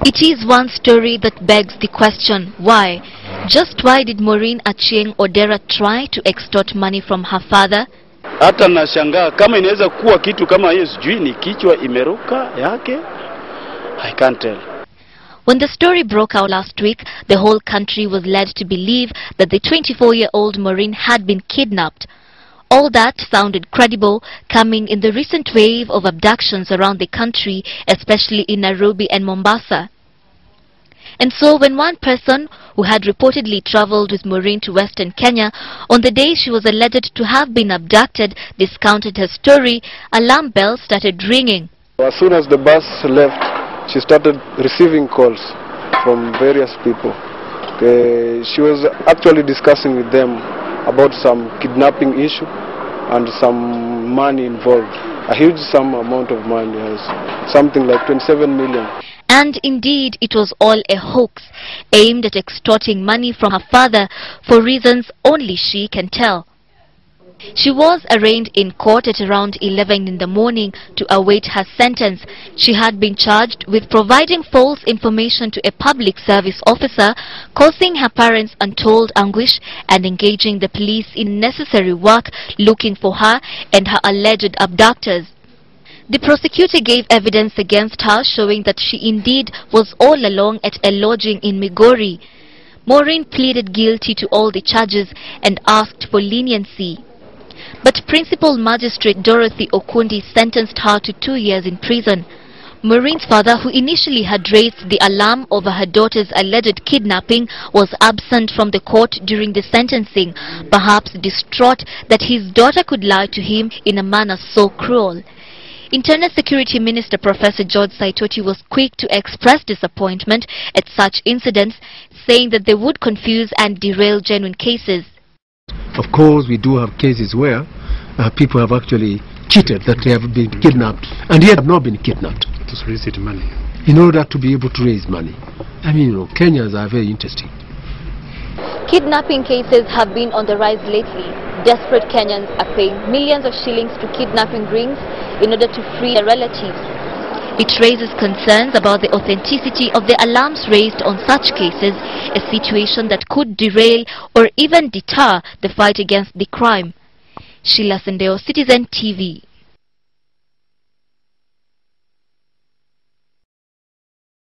It is one story that begs the question, why? Just why did Maureen Achieng Odera try to extort money from her father? Hata nashangaa kama inaweza kuwa kitu kama hiyo, sijui ni kichwa imeruka yake. I can't tell. When the story broke out last week, the whole country was led to believe that the 24-year-old Maureen had been kidnapped. All that sounded credible, coming in the recent wave of abductions around the country, especially in Nairobi and Mombasa. And so when one person who had reportedly travelled with Maureen to Western Kenya on the day she was alleged to have been abducted discounted her story, alarm bells started ringing. As soon as the bus left, she started receiving calls from various people. She was actually discussing with them about some kidnapping issue and some money involved. A huge sum amount of money, something like 27 million. And indeed, it was all a hoax, aimed at extorting money from her father for reasons only she can tell. She was arraigned in court at around 11 in the morning to await her sentence. She had been charged with providing false information to a public service officer, causing her parents untold anguish, and engaging the police in necessary work looking for her and her alleged abductors. The prosecutor gave evidence against her showing that she indeed was all along at a lodging in Migori. Maureen pleaded guilty to all the charges and asked for leniency. But Principal Magistrate Dorothy Okundi sentenced her to 2 years in prison. Maureen's father, who initially had raised the alarm over her daughter's alleged kidnapping, was absent from the court during the sentencing, perhaps distraught that his daughter could lie to him in a manner so cruel. Internal Security Minister Professor George Saitoti was quick to express disappointment at such incidents, saying that they would confuse and derail genuine cases. Of course, we do have cases where people have actually cheated, that they have been kidnapped, and yet have not been kidnapped. To raise it money. In order to be able to raise money. I mean, Kenyans are very interesting. Kidnapping cases have been on the rise lately. Desperate Kenyans are paying millions of shillings to kidnapping rings in order to free their relatives. It raises concerns about the authenticity of the alarms raised on such cases, a situation that could derail or even deter the fight against the crime. Sheila Sendeyo, Citizen TV.